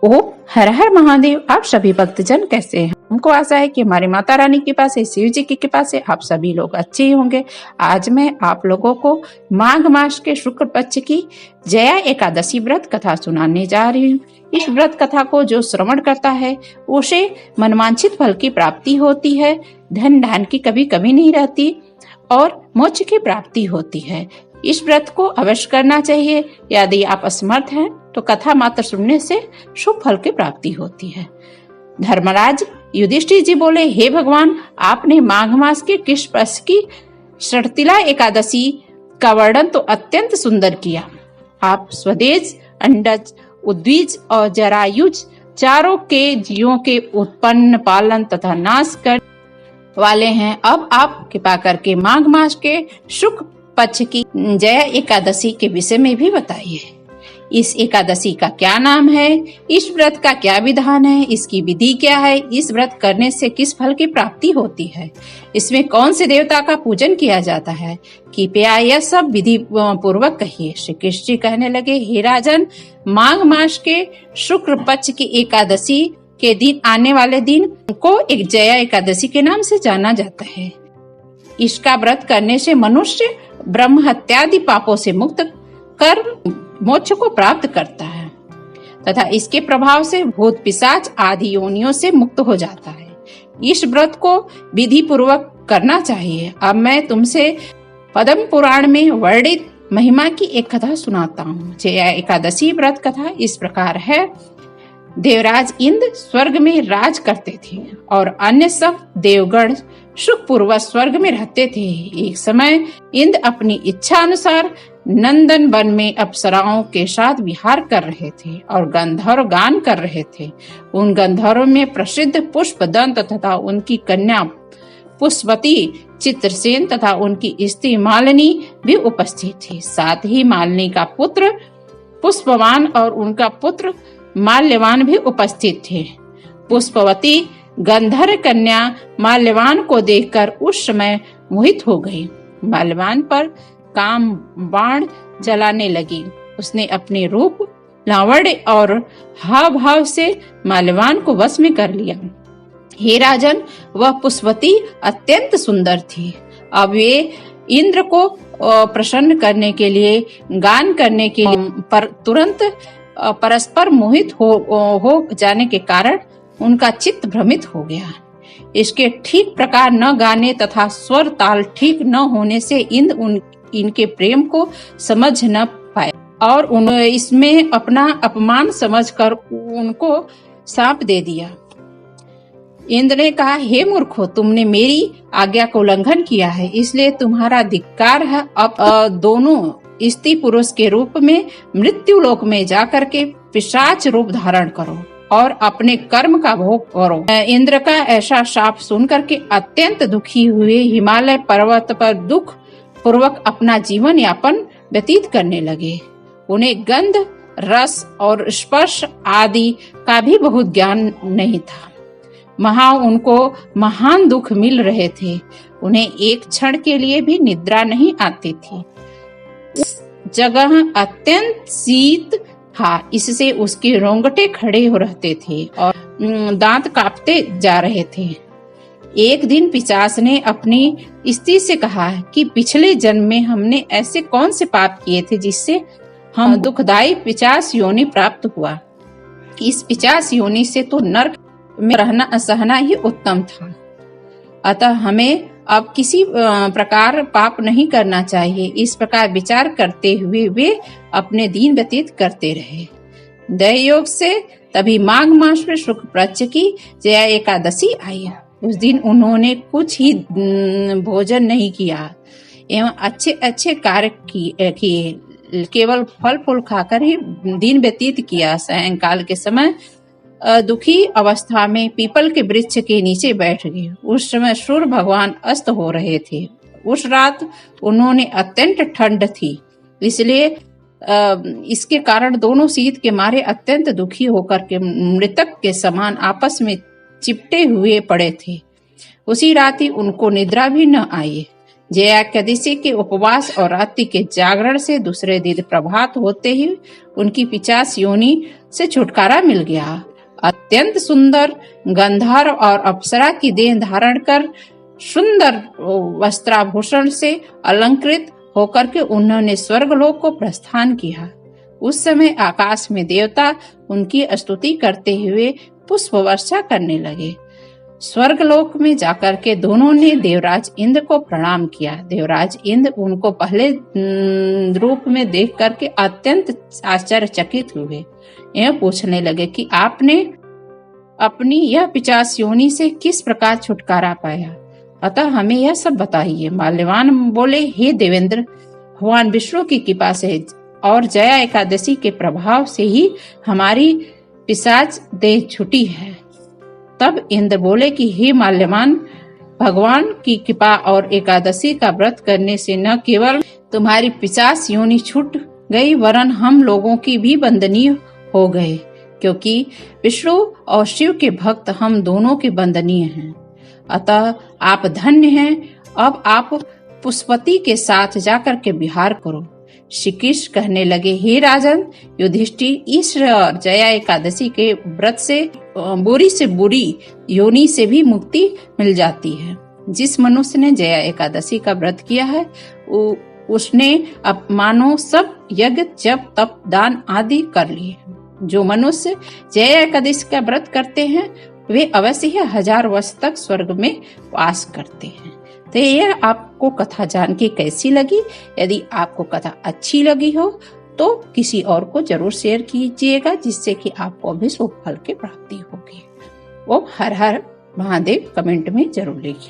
ओ हर हर महादेव। आप सभी भक्तजन कैसे हैं? हमको आशा है कि हमारी माता रानी की कृपा से, शिव जी की कृपा से आप सभी लोग अच्छे ही होंगे। आज मैं आप लोगों को माघ मास के शुक्ल पक्ष की जया एकादशी व्रत कथा सुनाने जा रही हूँ। इस व्रत कथा को जो श्रवण करता है उसे मनवांछित फल की प्राप्ति होती है, धन धान की कभी कमी नहीं रहती और मोक्ष की प्राप्ति होती है। इस व्रत को अवश्य करना चाहिए। यदि आप असमर्थ हैं तो कथा मात्र सुनने से शुभ फल की प्राप्ति होती है। धर्मराज युधिष्ठिर जी बोले, हे भगवान, आपने माघ मास के किस पक्ष की शर्तिला एकादशी का वर्णन तो अत्यंत सुंदर किया। आप स्वदेश, अंडज, उद्वीज और जरायुज चारों के जीवों के उत्पन्न, पालन तथा नाश कर वाले हैं। अब आप कृपा करके माघ मास के शुक्ल पक्ष की जया एकादशी के विषय में भी बताइए। इस एकादशी का क्या नाम है? इस व्रत का क्या विधान है? इसकी विधि क्या है? इस व्रत करने से किस फल की प्राप्ति होती है? इसमें कौन से देवता का पूजन किया जाता है? कृपया यह सब विधि पूर्वक कहिए। श्री कृष्ण जी कहने लगे, हे राजन, माघ मास के शुक्ल पक्ष की एकादशी के दिन आने वाले दिन को एक जया एकादशी के नाम से जाना जाता है। इसका व्रत करने से मनुष्य ब्रह्म हत्यादि पापों से मुक्त कर मोक्ष को प्राप्त करता है तथा इसके प्रभाव से भूत पिशाच आदि योनियों से मुक्त हो जाता है। इस व्रत को विधि पूर्वक करना चाहिए। अब मैं तुमसे पद्म पुराण में वर्णित महिमा की एक कथा सुनाता हूँ। जया एकादशी व्रत कथा इस प्रकार है। देवराज इंद्र स्वर्ग में राज करते थे और अन्य सब देवगण सुखपूर्वक स्वर्ग में रहते थे। एक समय इंद्र अपनी इच्छा अनुसार नंदन वन में अप्सराओं के साथ विहार कर रहे थे और गंधर्व गान कर रहे थे। उन गंधर्वों में प्रसिद्ध पुष्पदंत तथा उनकी कन्या पुष्पवती, चित्रसेन तथा उनकी स्त्री मालिनी भी उपस्थित थी। साथ ही मालिनी का पुत्र पुष्पवान और उनका पुत्र माल्यवान भी उपस्थित थे। पुष्पवती गंधर्व कन्या माल्यवान को देखकर उस समय मोहित हो गई। माल्यवान पर काम बाण चलाने लगी। उसने अपने रूप, लावण्य और हाव भाव से माल्यवान को वश में कर लिया। हे राजन, वह पुष्पवती अत्यंत सुंदर थी। अब वे इंद्र को प्रसन्न करने के लिए, गान करने के लिए पर तुरंत परस्पर मोहित हो जाने के कारण उनका चित्त भ्रमित हो गया। इसके ठीक प्रकार न गाने तथा स्वर ताल ठीक न होने से इंद्र इनके प्रेम को समझ न पाए और उन्होंने इसमें अपना अपमान समझकर उनको शाप दे दिया। इंद्र ने कहा, हे मूर्खो, तुमने मेरी आज्ञा को उल्लंघन किया है, इसलिए तुम्हारा धिक्कार है। अब दोनों स्त्री पुरुष के रूप में मृत्यु लोक में जाकर के पिशाच रूप धारण करो और अपने कर्म का भोग करो। इंद्र का ऐसा शाप सुनकर के अत्यंत दुखी हुए हिमालय पर्वत पर दुख पूर्वक अपना जीवन यापन व्यतीत करने लगे। उन्हें गंध, रस और स्पर्श आदि का भी बहुत ज्ञान नहीं था। उनको महान दुख मिल रहे थे। उन्हें एक क्षण के लिए भी निद्रा नहीं आती थी। उस जगह अत्यंत शीत था, इससे उसके रोंगटे खड़े हो रहते थे और दांत कांपते जा रहे थे। एक दिन पिशाच ने अपनी स्त्री से कहा कि पिछले जन्म में हमने ऐसे कौन से पाप किए थे जिससे हम दुखदायी पिशाच योनि प्राप्त हुआ। इस पिशाच योनि से तो नरक में रहना सहना ही उत्तम था। अतः हमें अब किसी प्रकार पाप नहीं करना चाहिए। इस प्रकार विचार करते हुए वे अपने दिन व्यतीत करते रहे। दैवयोग से तभी माघ मास में शुक्ल पक्ष की जया एकादशी आई। उस दिन उन्होंने कुछ ही भोजन नहीं किया एवं अच्छे अच्छे कार्य किए, केवल फल फूल खाकर ही दिन व्यतीत किया। सायंकाल के समय दुखी अवस्था में पीपल के वृक्ष के नीचे बैठ गए। उस समय सूर्य भगवान अस्त हो रहे थे। उस रात उन्होंने अत्यंत ठंड थी, इसलिए इसके कारण दोनों शीत के मारे अत्यंत दुखी होकर के मृतक के समान आपस में चिपटे हुए पड़े थे। उसी रात ही उनको निद्रा भी न आई। जया एकादशी के उपवास और रात्रि के जागरण से दूसरे दिन प्रभात होते ही उनकी 50 योनि से छुटकारा मिल गया। अत्यंत सुंदर गंधर्व और अप्सरा की देह धारण कर सुंदर वस्त्राभूषण से अलंकृत होकर के उन्होंने स्वर्गलोक को प्रस्थान किया। उस समय आकाश में देवता उनकी स्तुति करते हुए पुष्प वर्षा करने लगे। स्वर्गलोक में जाकर के दोनों ने देवराज इंद्र को प्रणाम किया। देवराज इंद्र उनको पहले रूप में देख करके अत्यंत आश्चर्यचकित हुए एवं पूछने लगे कि आपने अपनी यह 50 योनि से किस प्रकार छुटकारा पाया, अतः हमें यह सब बताइए। माल्यवान बोले, हे देवेंद्र, भगवान विष्णु की कृपा से और जया एकादशी के प्रभाव से ही हमारी पिशाच देह छुटी है। तब इंद्र बोले कि हे माल्यवान, भगवान की कृपा और एकादशी का व्रत करने से न केवल तुम्हारी 50 योनि छूट गई वरन हम लोगों की भी वंदनीय हो गए, क्योंकि विष्णु और शिव के भक्त हम दोनों के वंदनीय हैं। अतः आप धन्य हैं। अब आप पुष्पति के साथ जाकर के विहार करो। श्री कृष्ण कहने लगे, हे राजन युधिष्ठिर, ईश्वर और जया एकादशी के व्रत से बुरी से बुरी योनि से भी मुक्ति मिल जाती है। जिस मनुष्य ने जया एकादशी का व्रत किया है उसने अब मानो सब यज्ञ जप तप दान आदि कर लिए। जो मनुष्य जया एकादशी का व्रत करते हैं वे अवश्य ही 1000 वर्ष तक स्वर्ग में वास करते हैं। तो यह आपको कथा जान के कैसी लगी? यदि आपको कथा अच्छी लगी हो तो किसी और को जरूर शेयर कीजिएगा, जिससे कि आपको भी शुभ फल की प्राप्ति होगी। ओम हर हर महादेव कमेंट में जरूर लिखिए।